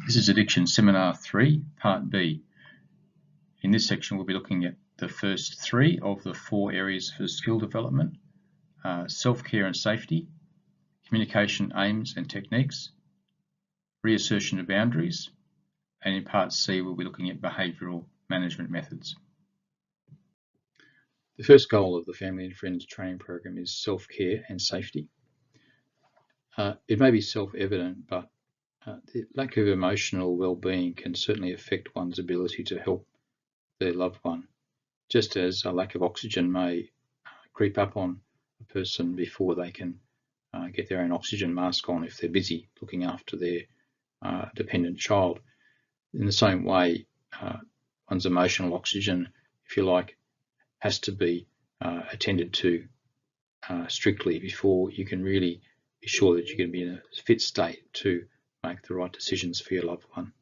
This is Addiction Seminar 3, Part B. In this section, we'll be looking at the first 3 of the 4 areas for skill development: self-care and safety, communication aims and techniques, reassertion of boundaries, and in Part C, we'll be looking at behavioural management methods. The first goal of the Family and Friends training program is self-care and safety. It may be self-evident, but the lack of emotional well-being can certainly affect one's ability to help their loved one, just as a lack of oxygen may creep up on a person before they can get their own oxygen mask on if they're busy looking after their dependent child. In the same way, one's emotional oxygen, if you like, has to be attended to strictly before you can really be sure that you're going to be in a fit state to make the right decisions for your loved one.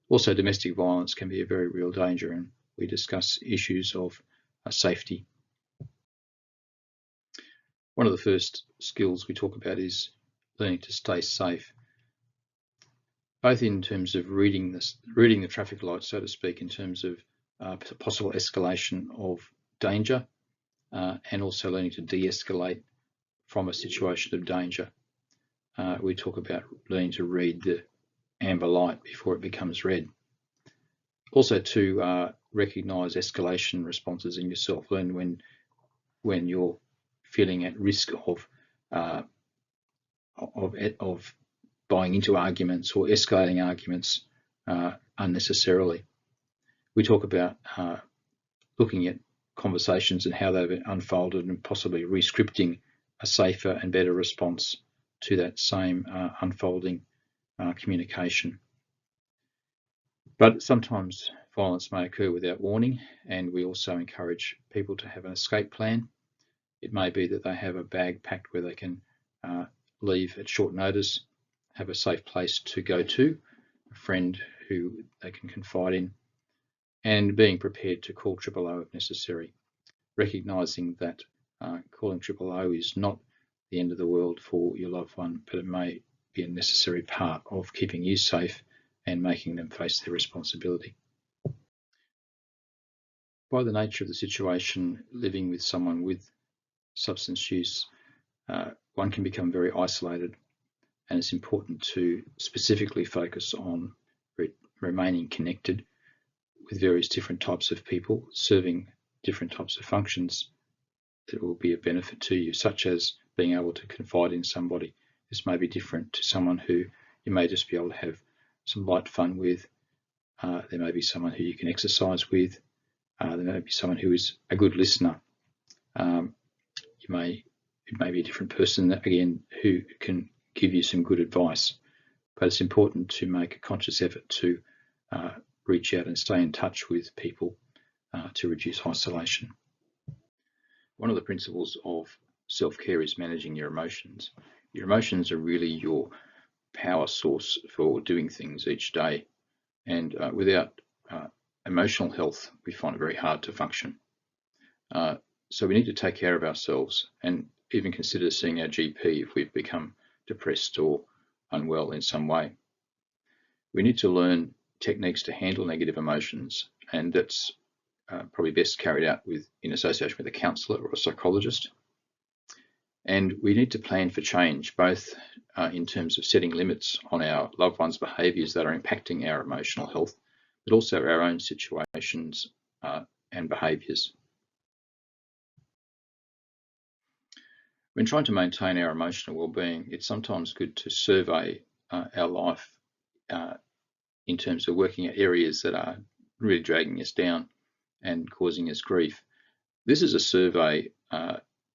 Also, domestic violence can be a very real danger, and we discuss issues of safety. One of the first skills we talk about is learning to stay safe, both in terms of reading the traffic lights, so to speak, in terms of possible escalation of danger, and also learning to de-escalate from a situation of danger. We talk about learning to read the amber light before it becomes red. Also to recognise escalation responses in yourself. Learn when you're feeling at risk of buying into arguments or escalating arguments unnecessarily. We talk about looking at conversations and how they've unfolded and possibly re-scripting a safer and better response to that same unfolding communication. But sometimes violence may occur without warning, and we also encourage people to have an escape plan. It may be that they have a bag packed where they can leave at short notice, have a safe place to go to, a friend who they can confide in, and being prepared to call 000 if necessary, recognising that calling 000 is not the end of the world for your loved one, but it may be a necessary part of keeping you safe and making them face their responsibility. By the nature of the situation, living with someone with substance use, one can become very isolated, and it's important to specifically focus on remaining connected with various different types of people, serving different types of functions that will be of benefit to you, such as being able to confide in somebody. This may be different to someone who you may just be able to have some light fun with. There may be someone who you can exercise with. There may be someone who is a good listener. It may be a different person, again, who can give you some good advice. But it's important to make a conscious effort to reach out and stay in touch with people to reduce isolation. One of the principles of self-care is managing your emotions. Your emotions are really your power source for doing things each day, and without emotional health, we find it very hard to function. So we need to take care of ourselves and even consider seeing our GP if we've become depressed or unwell in some way. We need to learn techniques to handle negative emotions, and that's probably best carried out in association with a counsellor or a psychologist. And we need to plan for change, both in terms of setting limits on our loved ones' behaviours that are impacting our emotional health, but also our own situations and behaviours. When trying to maintain our emotional well-being, it's sometimes good to survey our life in terms of working at areas that are really dragging us down and causing us grief. This is a survey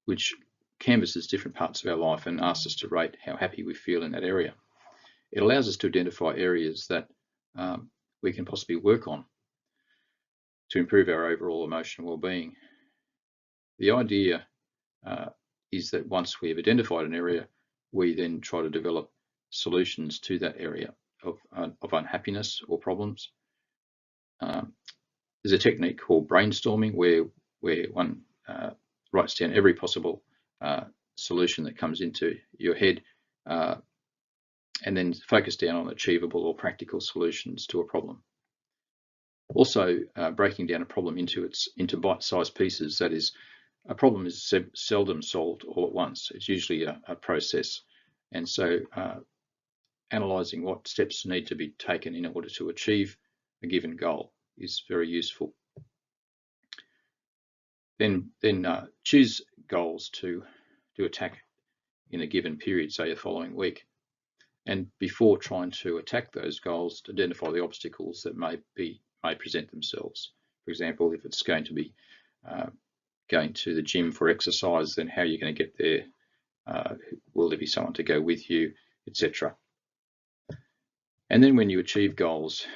which canvasses different parts of our life and asks us to rate how happy we feel in that area. It allows us to identify areas that we can possibly work on to improve our overall emotional well-being. The idea is that once we have identified an area, we then try to develop solutions to that area of unhappiness or problems. There's a technique called brainstorming where one writes down every possible solution that comes into your head and then focus down on achievable or practical solutions to a problem. Also, breaking down a problem into bite-sized pieces. That is, a problem is seldom solved all at once. It's usually a process, and so analysing what steps need to be taken in order to achieve a given goal is very useful. Then choose goals to attack in a given period, say the following week. And before trying to attack those goals, identify the obstacles that may present themselves. For example, if it's going to be going to the gym for exercise, then how are you going to get there? Will there be someone to go with you, etc. And then when you achieve goals,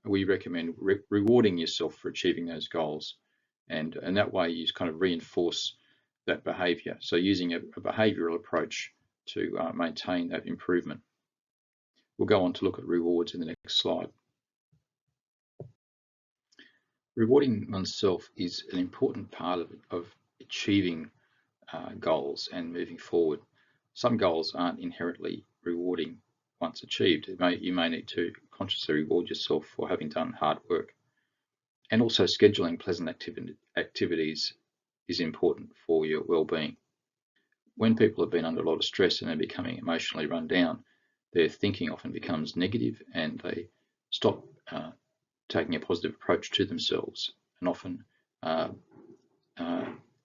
we recommend rewarding yourself for achieving those goals. And that way you kind of reinforce that behaviour. So using a behavioural approach to maintain that improvement. We'll go on to look at rewards in the next slide. Rewarding oneself is an important part of achieving goals and moving forward. Some goals aren't inherently rewarding once achieved. You may need to consciously reward yourself for having done hard work. And also scheduling pleasant activities is important for your well-being. When people have been under a lot of stress and are becoming emotionally run down, their thinking often becomes negative and they stop taking a positive approach to themselves, and often,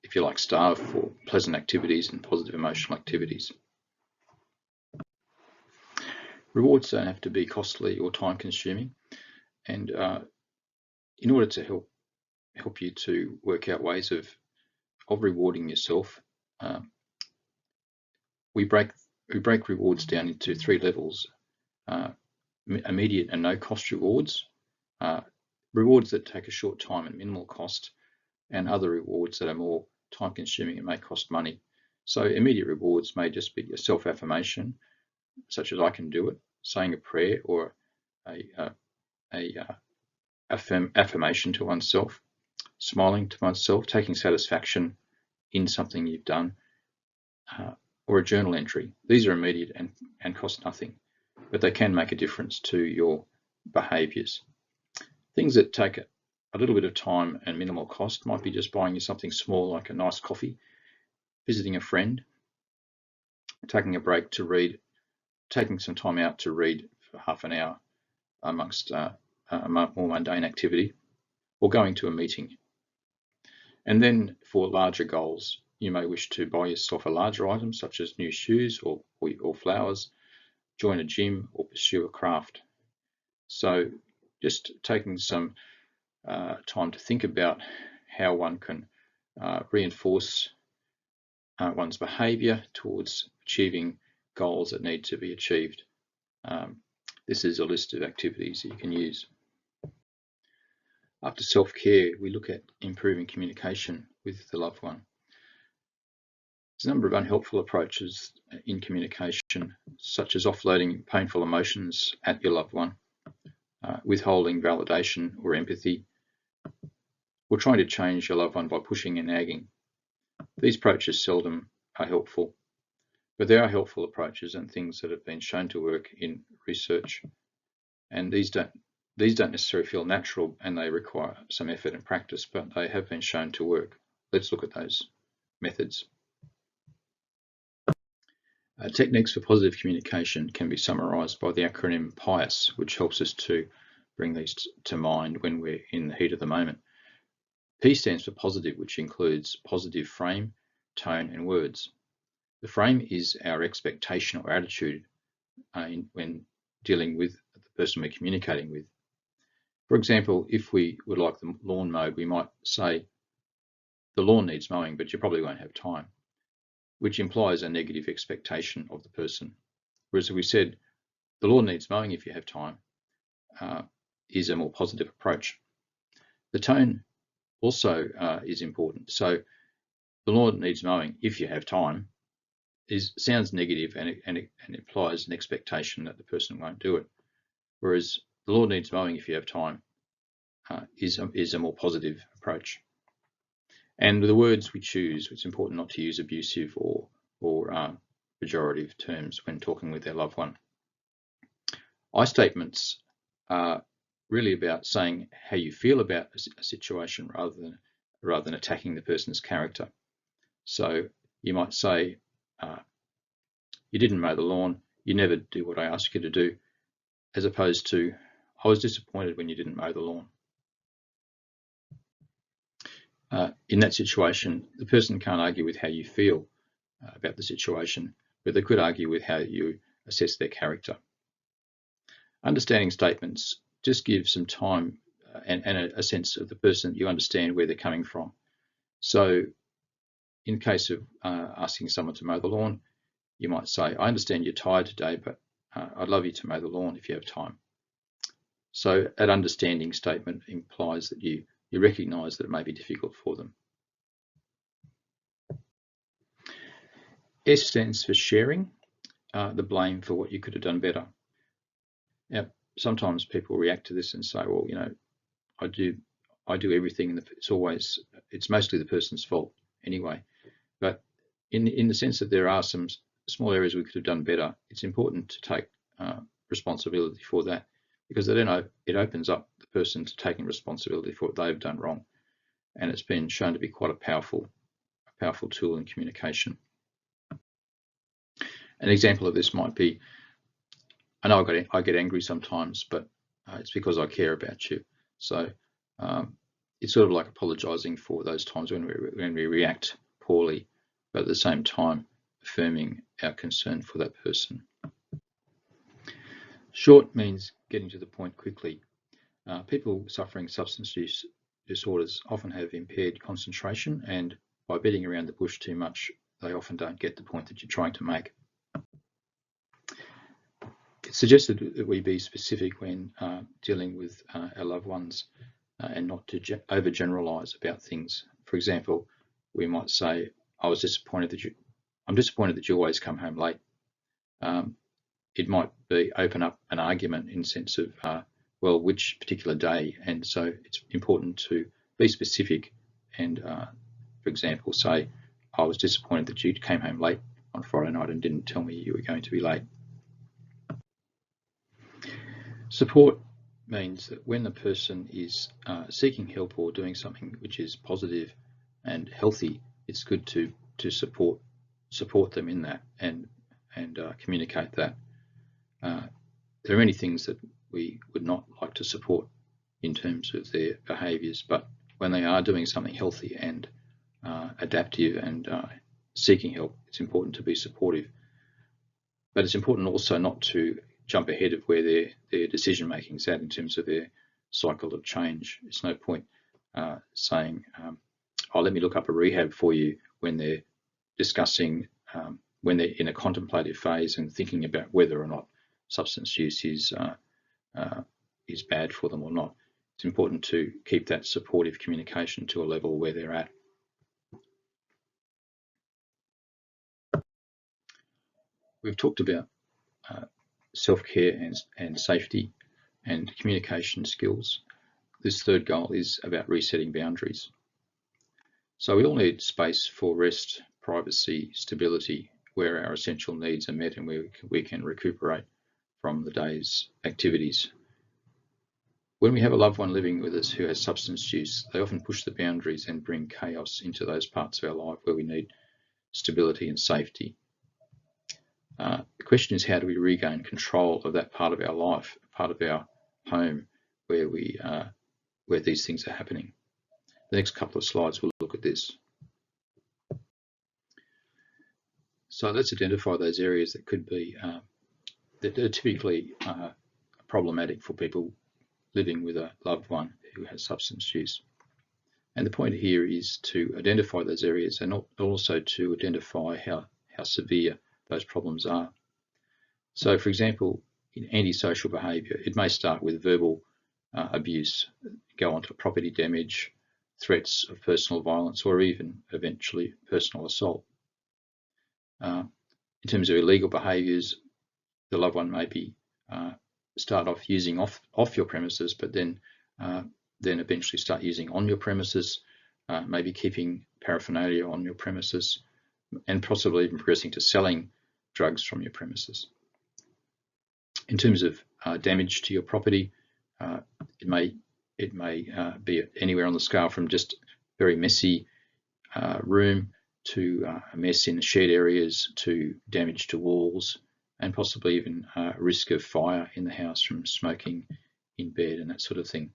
if you like, starve for pleasant activities and positive emotional activities. Rewards don't have to be costly or time-consuming, and in order to help you to work out ways of rewarding yourself, we break rewards down into 3 levels: immediate and no-cost rewards, rewards that take a short time and minimal cost, and other rewards that are more time-consuming and may cost money. So immediate rewards may just be a self-affirmation, such as "I can do it," saying a prayer, or a affirmation to oneself, smiling to oneself, taking satisfaction in something you've done, or a journal entry. These are immediate and cost nothing, but they can make a difference to your behaviours. Things that take a little bit of time and minimal cost might be just buying you something small like a nice coffee, visiting a friend, taking a break to read, taking some time out to read for half an hour amongst a more mundane activity, or going to a meeting. And then for larger goals, you may wish to buy yourself a larger item such as new shoes or flowers, join a gym, or pursue a craft. So just taking some time to think about how one can reinforce one's behaviour towards achieving goals that need to be achieved. This is a list of activities that you can use. After self-care, we look at improving communication with the loved one. There's a number of unhelpful approaches in communication, such as offloading painful emotions at your loved one, withholding validation or empathy, or trying to change your loved one by pushing and nagging. These approaches seldom are helpful, but there are helpful approaches and things that have been shown to work in research, and these don't necessarily feel natural, and they require some effort and practice, but they have been shown to work. Let's look at those methods. Techniques for positive communication can be summarised by the acronym PIAS, which helps us to bring these to mind when we're in the heat of the moment. P stands for positive, which includes positive frame, tone, and words. The frame is our expectation or attitude when dealing with the person we're communicating with. For example, if we would like the lawn mowed, we might say, "The lawn needs mowing, but you probably won't have time," which implies a negative expectation of the person. Whereas if we said, "The lawn needs mowing if you have time," is a more positive approach. The tone also is important. So "the lawn needs mowing if you have time" sounds negative, and it implies an expectation that the person won't do it. Whereas "the lawn needs mowing if you have time" is a more positive approach. And the words we choose, it's important not to use abusive or pejorative terms when talking with their loved one. I statements are really about saying how you feel about a situation rather than attacking the person's character. So you might say, you didn't mow the lawn, you never do what I asked you to do, as opposed to, I was disappointed when you didn't mow the lawn. In that situation, the person can't argue with how you feel about the situation, but they could argue with how you assess their character. Understanding statements just give some time and a sense of the person, you understand where they're coming from. So in case of asking someone to mow the lawn, you might say, I understand you're tired today, but I'd love you to mow the lawn if you have time. So that understanding statement implies that you recognise that it may be difficult for them. S stands for sharing, the blame for what you could have done better. Now, sometimes people react to this and say, well, you know, I do everything, and it's mostly the person's fault anyway. But in the sense that there are some small areas we could have done better, it's important to take responsibility for that, because then it opens up the person to taking responsibility for what they've done wrong, and it's been shown to be quite a powerful tool in communication. An example of this might be, I know I get angry sometimes, but it's because I care about you. So it's sort of like apologising for those times when we react poorly, but at the same time affirming our concern for that person. Short means getting to the point quickly. People suffering substance use disorders often have impaired concentration, and by beating around the bush too much, they often don't get the point that you're trying to make. It's suggested that we be specific when dealing with our loved ones and not to overgeneralise about things. For example, we might say, I'm disappointed that you always come home late. It might be open up an argument in the sense of, well, which particular day? And so it's important to be specific and, for example, say, I was disappointed that you came home late on Friday night and didn't tell me you were going to be late. Support means that when the person is seeking help or doing something which is positive and healthy, it's good to support them in that and communicate that. There are many things that we would not like to support in terms of their behaviours, but when they are doing something healthy and adaptive and seeking help, it's important to be supportive. But it's important also not to jump ahead of where their decision making is at in terms of their cycle of change. It's no point saying, oh, let me look up a rehab for you when they're discussing, when they're in a contemplative phase and thinking about whether or not substance use is bad for them or not. It's important to keep that supportive communication to a level where they're at. We've talked about self-care and safety and communication skills. This third goal is about resetting boundaries. So we all need space for rest, privacy, stability, where our essential needs are met and where we can recuperate from the day's activities. When we have a loved one living with us who has substance use, they often push the boundaries and bring chaos into those parts of our life where we need stability and safety. The question is, how do we regain control of that part of our life, part of our home where these things are happening? The next couple of slides will look at this. So let's identify those areas that could be that are typically problematic for people living with a loved one who has substance use. And the point here is to identify those areas and also to identify how severe those problems are. So, for example, in antisocial behaviour, it may start with verbal abuse, go on to property damage, threats of personal violence, or even eventually personal assault. In terms of illegal behaviours, the loved one may be start off using off your premises, but then eventually start using on your premises, maybe keeping paraphernalia on your premises, and possibly even progressing to selling drugs from your premises. In terms of damage to your property. It may be anywhere on the scale from just very messy room to a mess in the shed areas to damage to walls, and possibly even risk of fire in the house from smoking in bed and that sort of thing.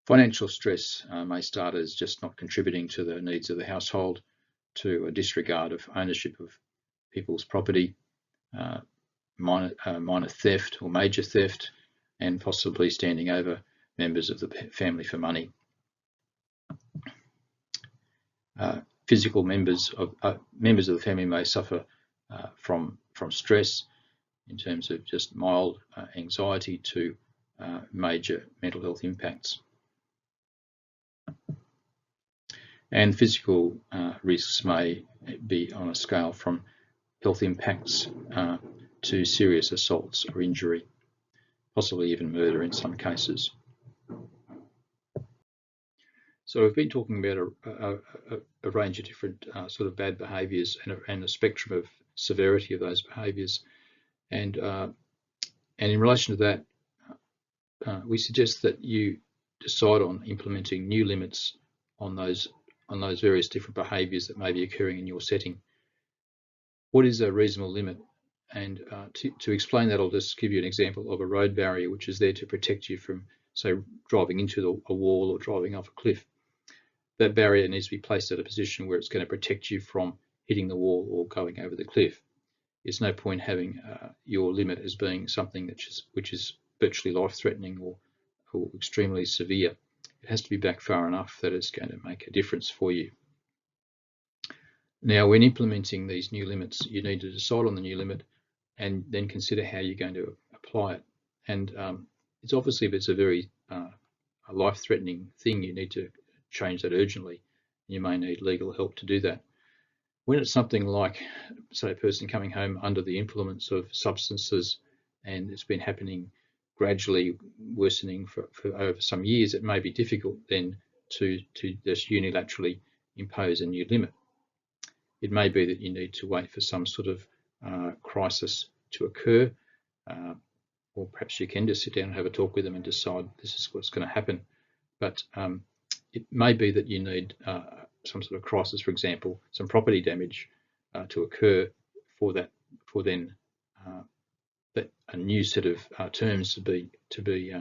Financial stress may start as just not contributing to the needs of the household, to a disregard of ownership of people's property, minor theft or major theft, and possibly standing over members of the family for money. Physical members of the family may suffer from stress in terms of just mild anxiety to major mental health impacts. And physical risks may be on a scale from health impacts to serious assaults or injury, possibly even murder in some cases. So we've been talking about a range of different sort of bad behaviours and a spectrum of severity of those behaviours, and in relation to that, we suggest that you decide on implementing new limits on those various different behaviours that may be occurring in your setting. What is a reasonable limit? And to explain that, I'll just give you an example of a road barrier which is there to protect you from, say, driving into a wall or driving off a cliff. That barrier needs to be placed at a position where it's going to protect you from hitting the wall or going over the cliff. There's no point having your limit as being something which is virtually life-threatening or extremely severe. It has to be back far enough that it's going to make a difference for you. Now, when implementing these new limits, you need to decide on the new limit and then consider how you're going to apply it. And it's obviously, if it's a very a life-threatening thing, you need to change that urgently. You may need legal help to do that. When it's something like, say, a person coming home under the influence of substances and it's been happening gradually, worsening for over some years, it may be difficult then to just unilaterally impose a new limit. It may be that you need to wait for some sort of crisis to occur, or perhaps you can just sit down and have a talk with them and decide this is what's going to happen. But it may be that you need some sort of crisis, for example, some property damage to occur for then that a new set of terms to be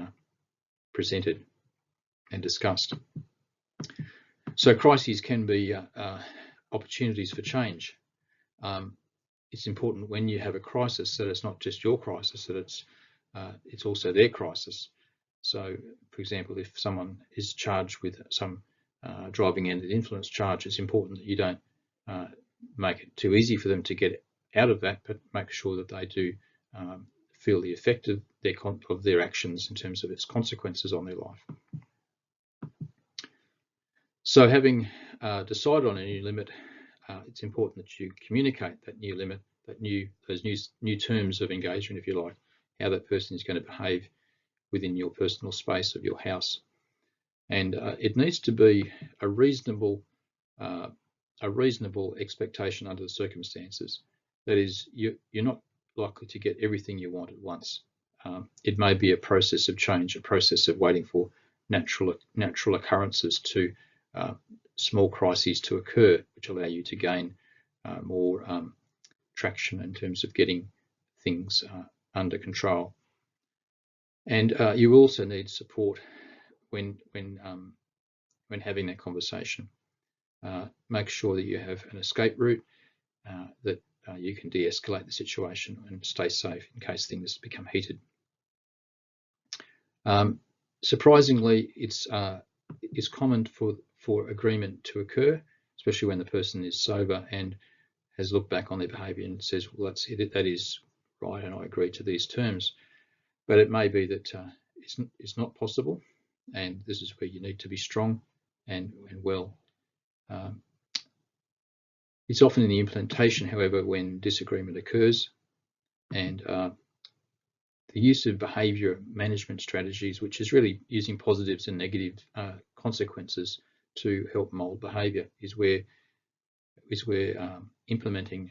presented and discussed. So crises can be opportunities for change. It's important when you have a crisis that it's not just your crisis, that it's also their crisis. So, for example, if someone is charged with some driving under the influence charge, it's important that you don't make it too easy for them to get out of that, but make sure that they do feel the effect of their actions in terms of its consequences on their life. So, having decided on a new limit, it's important that you communicate that new limit, those new terms of engagement, if you like, how that person is going to behave within your personal space of your house. And it needs to be a reasonable expectation under the circumstances. That is, you're not likely to get everything you want at once. It may be a process of change, a process of waiting for natural occurrences to small crises to occur, which allow you to gain more traction in terms of getting things under control. And you also need support when having that conversation. Make sure that you have an escape route, that you can de-escalate the situation and stay safe in case things become heated. Surprisingly, it's common for agreement to occur, especially when the person is sober and has looked back on their behaviour and says, well, that is right, and I agree to these terms. But it may be that it's not possible, and this is where you need to be strong and well. It's often in the implementation, however, when disagreement occurs, and the use of behaviour management strategies, which is really using positives and negative consequences to help mould behaviour, is where implementing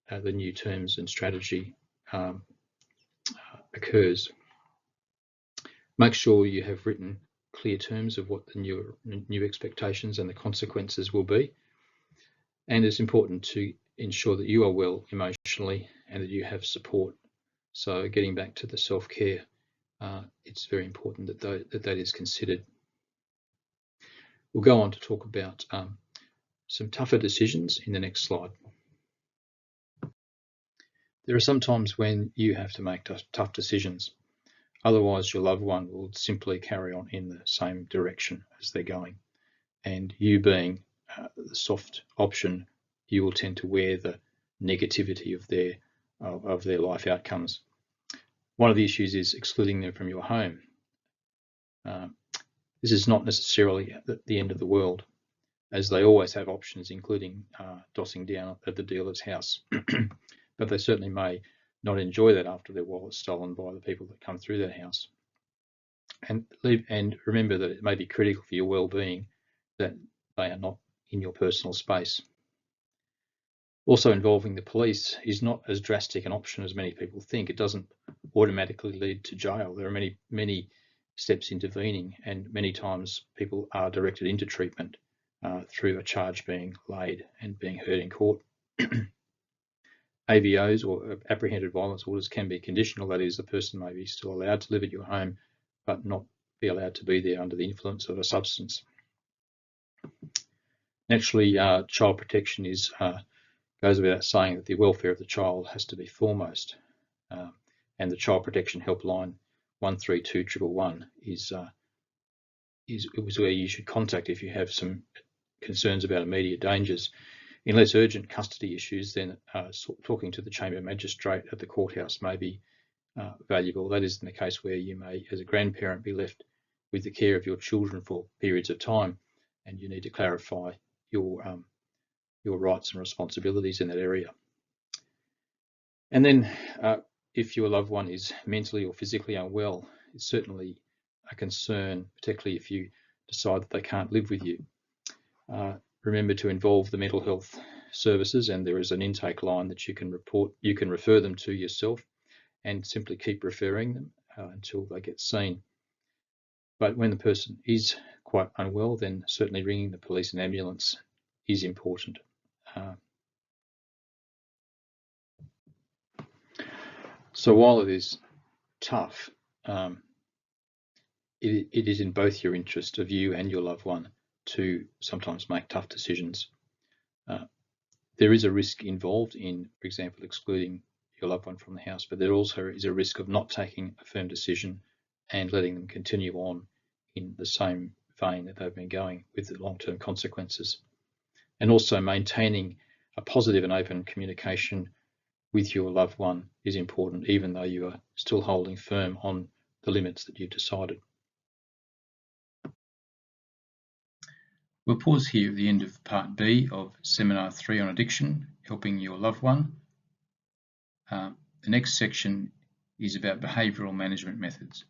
the new terms and strategy occurs. Make sure you have written clear terms of what the new expectations and the consequences will be. And it's important to ensure that you are well emotionally and that you have support. So getting back to the self-care, it's very important that is considered. We'll go on to talk about some tougher decisions in the next slide. There are some times when you have to make tough decisions. Otherwise, your loved one will simply carry on in the same direction as they're going. And you being the soft option, you will tend to wear the negativity of their life outcomes. One of the issues is excluding them from your home. This is not necessarily the end of the world, as they always have options, including dossing down at the dealer's house. But they certainly may not enjoy that after their wallet's stolen by the people that come through that house. And remember that it may be critical for your well-being that they are not in your personal space. Also, involving the police is not as drastic an option as many people think. It doesn't automatically lead to jail. There are many steps intervening, and many times people are directed into treatment through a charge being laid and being heard in court. AVOs, or apprehended violence orders, can be conditional. That is, the person may be still allowed to live at your home, but not be allowed to be there under the influence of a substance. Naturally, child protection goes without saying that the welfare of the child has to be foremost, and the Child Protection Helpline 132111 is where you should contact if you have some concerns about immediate dangers. In less urgent custody issues, then talking to the chamber magistrate at the courthouse may be valuable. That is in the case where you may, as a grandparent, be left with the care of your children for periods of time, and you need to clarify your rights and responsibilities in that area. And then if your loved one is mentally or physically unwell, it's certainly a concern, particularly if you decide that they can't live with you. Remember to involve the mental health services, and there is an intake line that you can refer them to yourself, and simply keep referring them until they get seen. But when the person is quite unwell, then certainly ringing the police and ambulance is important. So while it is tough, it is in both your interest of you and your loved one to sometimes make tough decisions. There is a risk involved in, for example, excluding your loved one from the house, but there also is a risk of not taking a firm decision and letting them continue on in the same vein that they've been going, with the long-term consequences. And also maintaining a positive and open communication with your loved one is important, even though you are still holding firm on the limits that you've decided. We'll pause here at the end of Part B of Seminar 3 on Addiction, Helping Your Loved One. The next section is about behavioural management methods.